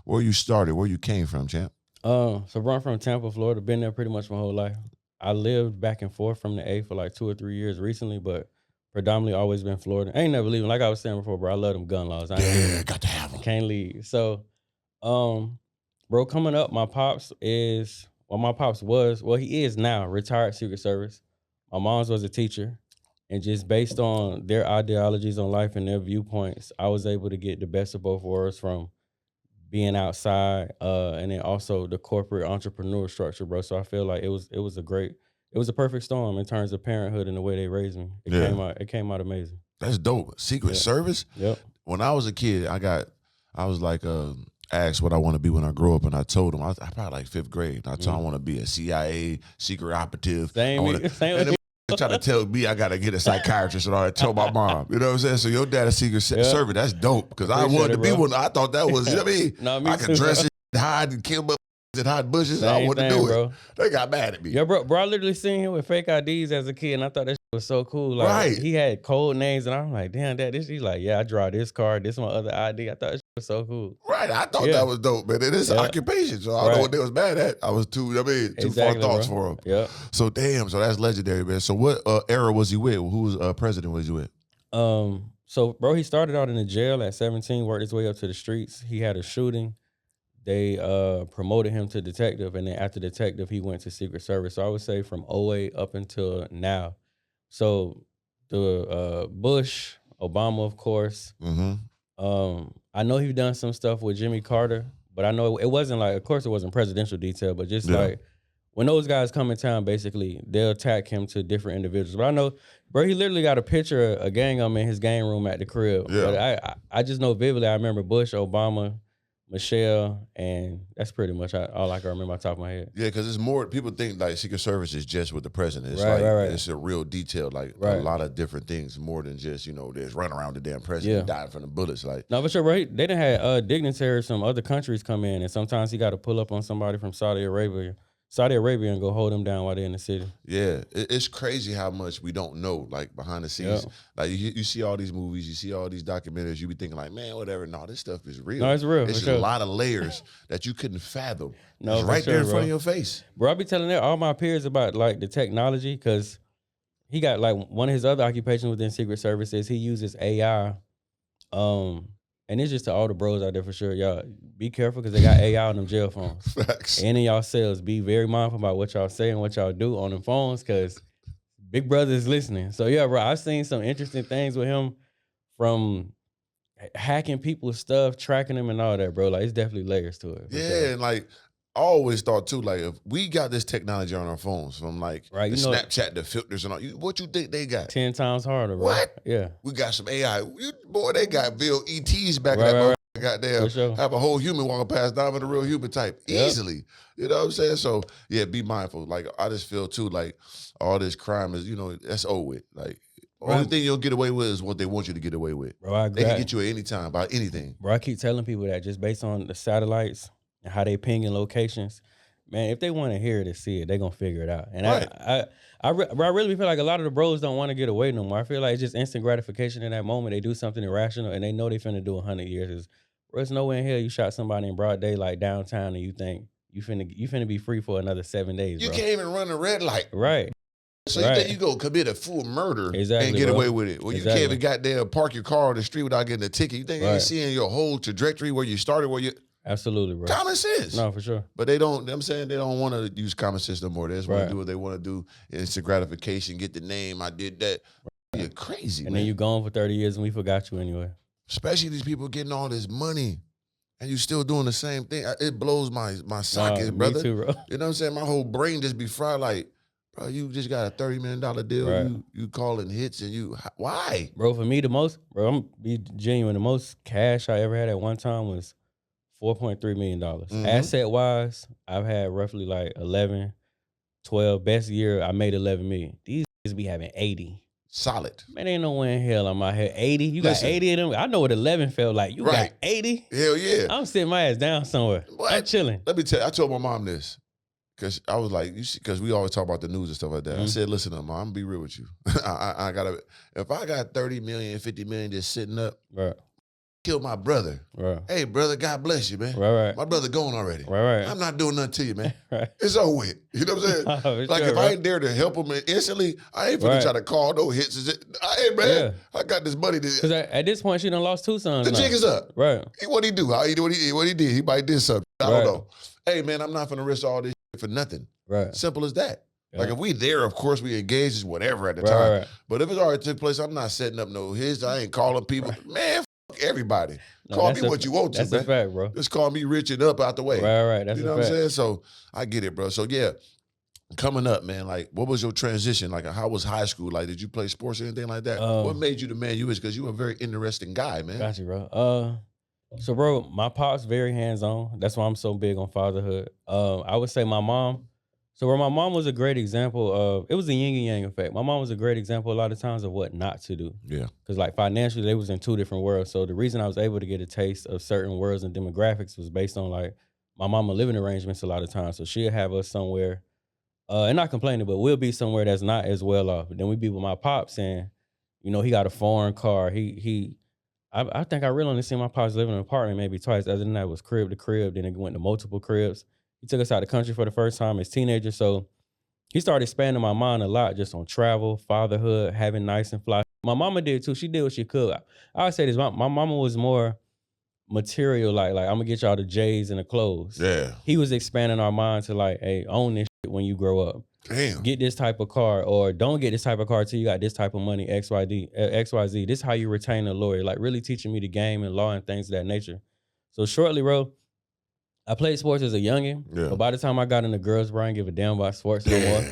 where you started, where you came from, champ. So I'm from Tampa, Florida. Been there pretty much my whole life. I lived back and forth from the A for like 2 or 3 years recently, but predominantly always been Florida. I ain't never leaving. Like I was saying before, bro, I love them gun laws. Yeah, got to have them. Can't leave. So, bro, coming up, my pops he is now retired Secret Service. My mom's was a teacher. And just based on their ideologies on life and their viewpoints, I was able to get the best of both worlds from being outside and then also the corporate entrepreneur structure, bro. So I feel like it was a perfect storm in terms of parenthood and the way they raised me. It came out amazing. That's dope. Secret Service? Yep. When I was a kid, I was like asked what I want to be when I grow up, and I told them I probably like 5th grade. I told them I want to be a CIA secret operative. Same They try to tell me I got to get a psychiatrist and all that. Tell my mom. You know what I'm saying? So your dad is Secret Service. That's dope. Because I wanted to be one. I thought that was, you know what I mean? No, I could dress it, hide and kill and hide bushes. I wanted to do it. They got mad at me. Yeah, bro, I literally seen him with fake IDs as a kid, and I thought that shit was so cool. Like, right. He had code names, and I'm like, damn, Dad, he's like, yeah, I draw this card. This is my other ID. I thought that shit was so cool. Right. I thought that was dope, man. It is an occupation, so I don't know what they was mad at. I was too far thoughts for them. Yeah. So, damn, so that's legendary, man. So what era was he with? Who was president was he with? So, bro, he started out in the jail at 17, worked his way up to the streets. He had a shooting. They promoted him to detective, and then after detective, he went to Secret Service. So I would say from 08 up until now. So the Bush, Obama, of course. I know he's done some stuff with Jimmy Carter, but I know it wasn't like, of course it wasn't presidential detail, but just like when those guys come in town, basically, they'll attack him to different individuals. But I know, bro, he literally got a picture of a gang of them in his gang room at the crib. Yeah. But I just know vividly, I remember Bush, Obama, Michelle, and that's pretty much all I can remember off the top of my head. Yeah, because it's more, people think like Secret Service is just with the president. It's right. It's a real detail, like a lot of different things, more than just, there's run around the damn president dying from the bullets. Like, no, for sure, right? They done had dignitaries from other countries come in, and sometimes he got to pull up on somebody from Saudi Arabia and go hold them down while they're in the city. Yeah, it's crazy how much we don't know, like behind the scenes. Yep. Like you see all these movies, you see all these documentaries, you be thinking like, man, whatever. No, this stuff is real. No, it's real. It's just a lot of layers that you couldn't fathom. No, it's right there in front of your face. Bro, I be telling all my peers about like the technology, because he got like one of his other occupations within Secret Service is he uses AI. And it's just to all the bros out there for sure. Y'all be careful, because they got AI on them jail phones. Facts. And in y'all cells, be very mindful about what y'all say and what y'all do on them phones, because Big Brother is listening. So yeah, bro, I've seen some interesting things with him, from hacking people's stuff, tracking them and all that, bro. Like, it's definitely layers to it. Yeah, and like, I always thought too, like, if we got this technology on our phones, from like the Snapchat, the filters and all, what you think they got? 10 times harder, bro. What? Yeah. We got some AI. Boy, they got real ETs back in that goddamn. Sure. Have a whole human walking past down with a real human type easily. You know what I'm saying? So yeah, be mindful. Like, I just feel too like all this crime is, that's over with. Like, only thing you'll get away with is what they want you to get away with. Bro, I agree. They can get you at any time about anything. Bro, I keep telling people that just based on the satellites and how they ping in locations, man, if they want to hear it or see it, they're going to figure it out. And I really feel like a lot of the bros don't want to get away no more. I feel like it's just instant gratification in that moment. They do something irrational, and they know they finna do 100 years. There's nowhere in hell you shot somebody in broad daylight downtown and you think you finna be free for another 7 days, bro. You can't even run a red light. Right. So you think you go commit a full murder and get away with it. Well, you can't even goddamn park your car on the street without getting a ticket. You think you ain't seeing your whole trajectory, where you started, where you... Absolutely, bro. Common sense. No, for sure. But they don't, I'm saying they don't want to use common sense no more. They just want to do what they want to do. Instant gratification, get the name, I did that. You're crazy, and then you gone for 30 years and we forgot you anyway. Especially these people getting all this money and you still doing the same thing. It blows my sockets, brother. Me too, bro. You know what I'm saying? My whole brain just be fried like, bro, you just got a $30 million deal. Right. You calling hits and why? Bro, for me, I'm be genuine. The most cash I ever had at one time was $4.3 million. Asset-wise, I've had roughly like 11, 12. Best year, I made 11 million. These niggas be having 80. Solid. Man, ain't no way in hell I'm out here. 80? You got 80 of them? I know what 11 felt like. You got 80? Hell yeah. I'm sitting my ass down somewhere. What? I'm chilling. Let me tell you, I told my mom this. Because I was like, because we always talk about the news and stuff like that. I said, listen, Mom, I'm going to be real with you. If I got 30 million, 50 million just sitting up, killed my brother. Right. Hey, brother, God bless you, man. Right. My brother gone already. Right. I'm not doing nothing to you, man. Right. It's over with. You know what I'm saying? Like, sure, if I ain't there to help him instantly, I ain't finna try to call no hits. Hey, man, I got this money. Because at this point, she done lost 2 sons. The jig is up. Right. What he do? What he did? He might did something. I don't know. Hey, man, I'm not finna risk all this for nothing. Right. Simple as that. Yeah. Like, if we there, of course we engaged, whatever at the time. But if it's already took place, I'm not setting up no hits. I ain't calling people. Man, fuck everybody. Call me what you want to, man. That's a fact, bro. Just call me rich and up out the way. Right. That's you know what I'm saying? So I get it, bro. So yeah, coming up, man, like, what was your transition? Like, how was high school? Like, did you play sports or anything like that? What made you the man you is? Because you were a very interesting guy, man. Got you, bro. So, bro, my pop's very hands-on. That's why I'm so big on fatherhood. I would say my mom. So where my mom was a great example of, it was the yin and yang effect. My mom was a great example a lot of times of what not to do. Yeah. Because like financially, they was in 2 different worlds. So the reason I was able to get a taste of certain worlds and demographics was based on like my mama living arrangements a lot of times. So she'll have us somewhere, and not complaining, but we'll be somewhere that's not as well off. Then we be with my pops and, you know, he got a foreign car. I think I really only seen my pops live in an apartment maybe twice. Other than that, it was crib to crib. Then it went to multiple cribs. He took us out of the country for the first time as teenagers. So he started expanding my mind a lot just on travel, fatherhood, having nice and fly. My mama did too. She did what she could. I would say this, my mama was more material, like I'm gonna get y'all the J's and the clothes. Yeah. He was expanding our mind to like, hey, own this shit when you grow up. Damn. Get this type of car, or don't get this type of car till you got this type of money, XYZ. This is how you retain a lawyer. Like really teaching me the game and law and things of that nature. So shortly, bro, I played sports as a youngin', but by the time I got into girls, bro, I didn't give a damn about sports no more.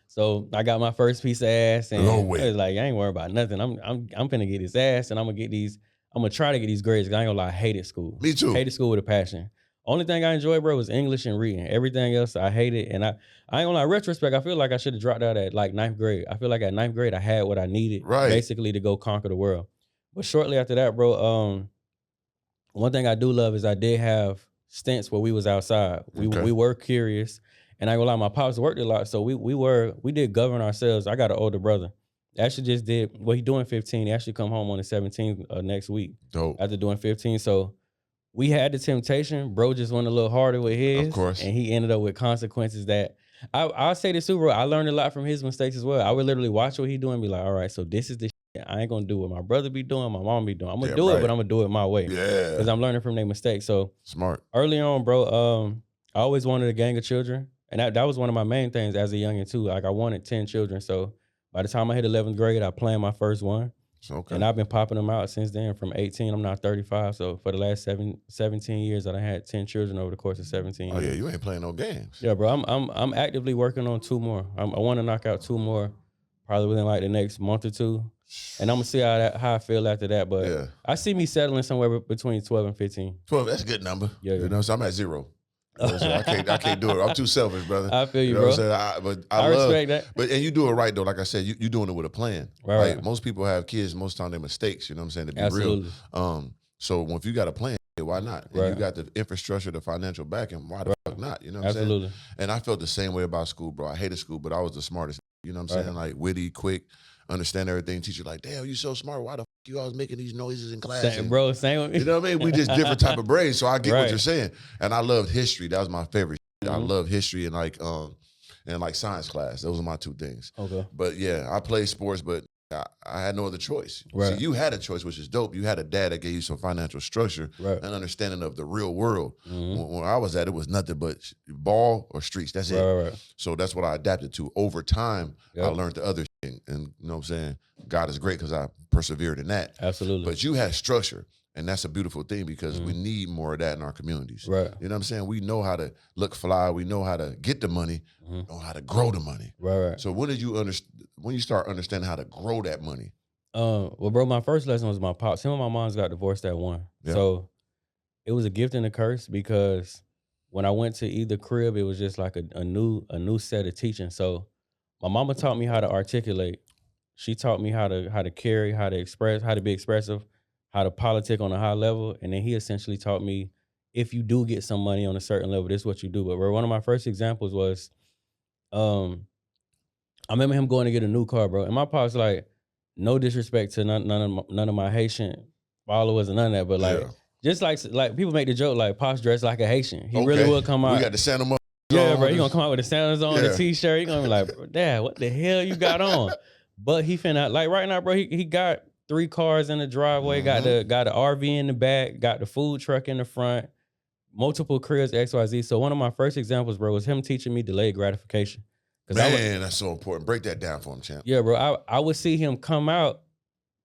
So I got my first piece of ass, and I was like, I ain't worried about nothing. I'm finna get this ass, and I'm gonna try to get these grades. I ain't gonna lie, I hated school. Me too. Hated school with a passion. Only thing I enjoyed, bro, was English and reading. Everything else I hated, and I ain't gonna lie. Retrospect, I feel like I should have dropped out at like 9th grade. I feel like at 9th grade I had what I needed, basically to go conquer the world. But shortly after that, bro, one thing I do love is I did have stints where we was outside. We were curious, and I ain't gonna lie, my pops worked a lot, so we did govern ourselves. I got an older brother. Actually just did, well, he doing 15. He actually come home on the 17th next week. Dope. After doing 15. So we had the temptation. Bro just went a little harder with his. Of course. And he ended up with consequences that, I'll say this too, bro. I learned a lot from his mistakes as well. I would literally watch what he doing and be like, all right, so this is the shit I ain't gonna do what my brother be doing, my mom be doing. I'm gonna do it, but I'm gonna do it my way. Yeah. Because I'm learning from their mistakes. So smart. Early on, bro, I always wanted a gang of children. And that was one of my main things as a youngin' too. Like I wanted 10 children. So by the time I hit 11th grade, I planned my first one. Okay. And I've been popping them out since then. From 18, I'm now 35. So for the last 17 years, I had 10 children over the course of 17 years. Oh yeah, you ain't playing no games. Yeah, bro. I'm actively working on 2 more. I want to knock out 2 more, probably within like the next month or 2. And I'm gonna see how I feel after that. But I see me settling somewhere between 12 and 15. 12, that's a good number. Yeah. You know, so I'm at 0. You know, so I can't do it. I'm too selfish, brother. I feel you, know bro. What I'm saying? I respect that. But and you do it right though. Like I said, you doing it with a plan. Right. Like most people have kids. Most of the time they're mistakes. You know what I'm saying? To be Absolutely. real. So if you got a plan, why not? And Right. you got the infrastructure, the financial backing. Why the fuck not? You know what I'm saying? Absolutely. And I felt the same way about school, bro. I hated school, but I was the smartest. You know what I'm saying? Like witty, quick, understand everything. Teacher like, damn, you so smart. Why the fuck you always making these noises in class? Same with me. You know what I mean? We just different type of brains. So I get what you're saying. And I loved history. That was my favorite. I love history and like science class. Those are my 2 things. Okay. But yeah, I played sports, but I had no other choice. Right. See, you had a choice, which is dope. You had a dad that gave you some financial structure and understanding of the real world. When I was at, it was nothing but ball or streets. That's it. Right. So that's what I adapted to. Over time, I learned the other thing. And you know what I'm saying? God is great because I persevered in that. Absolutely. But you had structure. And that's a beautiful thing because we need more of that in our communities. Right. You know what I'm saying? We know how to look fly. We know how to get the money. Know how to grow the money. Right. So when you start understanding how to grow that money? Well, bro, my first lesson was my pops. Him and my mom's got divorced at 1. Yeah. So it was a gift and a curse because when I went to either crib, it was just like a new set of teaching. So my mama taught me how to articulate. She taught me how to carry, how to express, how to be expressive, how to politic on a high level. And then he essentially taught me, if you do get some money on a certain level, this is what you do. But one of my first examples was, I remember him going to get a new car, bro. And my pops like, no disrespect to none of my Haitian followers and none of that, but like just like people make the joke like Pops dressed like a Haitian. He really will come out. We got the Santa Mo. Yeah, bro. He gonna come out with the sandals on, the t-shirt. He gonna be like, bro, Dad, what the hell you got on? But he finna like right now, bro. He got 3 cars in the driveway. Got the RV in the back. Got the food truck in the front. Multiple careers, XYZ. So one of my first examples, bro, was him teaching me delayed gratification. Man, that's so important. Break that down for him, champ. Yeah, bro. I would see him come out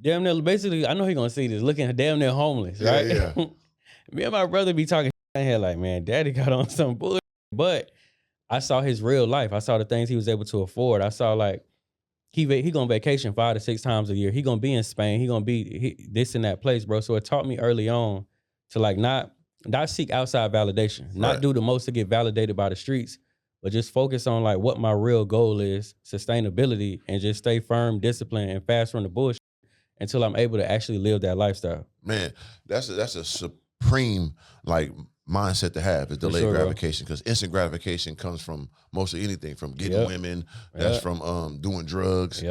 damn near, basically, I know he gonna see this, looking damn near homeless, right? Yeah. Me and my brother be talking in here like, man, Daddy got on some bullshit. But I saw his real life. I saw the things he was able to afford. I saw like he gonna vacation 5 to 6 times a year. He gonna be in Spain. He gonna be this and that place, bro. So it taught me early on to like not seek outside validation, not do the most to get validated by the streets, but just focus on like what my real goal is, sustainability, and just stay firm, disciplined, and fast from the bullshit until I'm able to actually live that lifestyle. Man, that's a supreme like mindset to have, is delayed gratification, because instant gratification comes from mostly anything, from getting women, that's from doing drugs.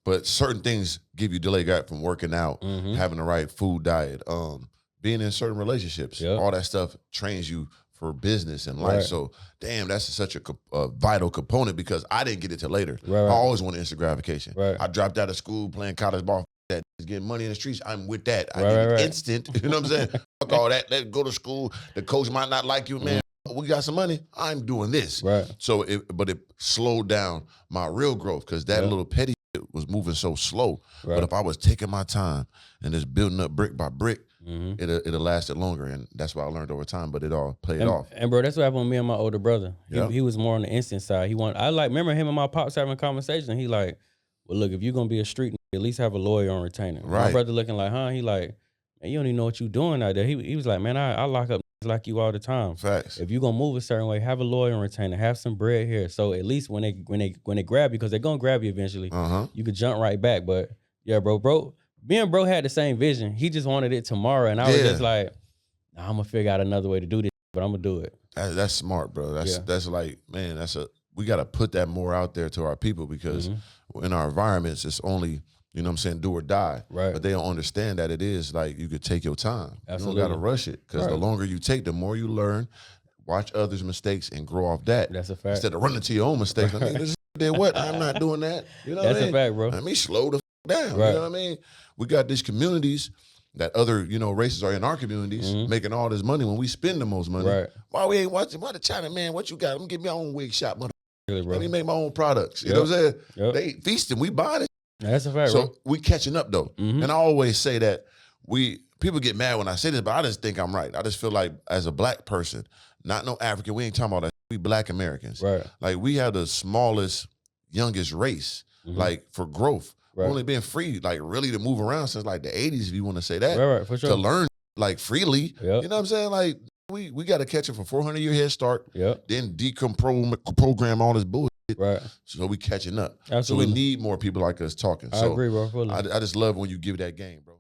But certain things give you delayed gratification, from working out, having the right food diet, being in certain relationships. All that stuff trains you for business and life. So damn, that's such a vital component, because I didn't get it till later. I always wanted instant gratification. I dropped out of school playing college ball. That is getting money in the streets. I'm with that. I need it instant. You know what I'm saying? Fuck all that. Let's go to school. The coach might not like you, man. We got some money. I'm doing this. So, but it slowed down my real growth, because that little petty shit was moving so slow. But if I was taking my time and just building up brick by brick, it'll lasted longer. And that's what I learned over time. But it all played off. And bro, that's what happened with me and my older brother. He was more on the instant side. Remember him and my pops having a conversation. He like, well, look, if you're gonna be a street, at least have a lawyer on retainer. My brother looking like, huh? He like, man, you don't even know what you doing out there. He was like, man, I lock up like you all the time. Facts. If you gonna move a certain way, have a lawyer on retainer, have some bread here. So at least when they grab you, because they're gonna grab you eventually, you could jump right back. But yeah, bro, me and bro had the same vision. He just wanted it tomorrow, and I was just like, nah, I'm gonna figure out another way to do this, but I'm gonna do it. That's smart, bro. That's like, man, we gotta put that more out there to our people, because in our environments, it's only, you know what I'm saying, do or die. But they don't understand that it is like, you could take your time. Absolutely. You don't gotta rush it, because the longer you take, the more you learn, watch others' mistakes, and grow off that. That's a fact. Instead of running to your own mistakes. I mean, this did what? I'm not doing that. You know what I mean? That's a fact, bro. Let me slow the down. You know what I mean? We got these communities that other, races are in our communities, making all this money when we spend the most money. Why we ain't watching? Why the China, man, what you got? Let me get my own wig shop, mother. Let me make my own products. You know what I'm saying? They feasting, we buying it. That's a fact, So bro. we catching up though. And I always say that people get mad when I say this, but I just think I'm right. I just feel like, as a black person, not no African, we ain't talking about that. We black Americans. Like, we have the smallest, youngest race, like, for growth. We've only been free, like, really to move around since like the 80s, if you want to say that. For sure. To learn like freely. You know what I'm saying? Like, we got to catch it for 400-year head start. Then program all this bullshit. So we catching up. Absolutely. So we need more people like us talking. I agree, bro. Fully. I just love when you give that game, bro.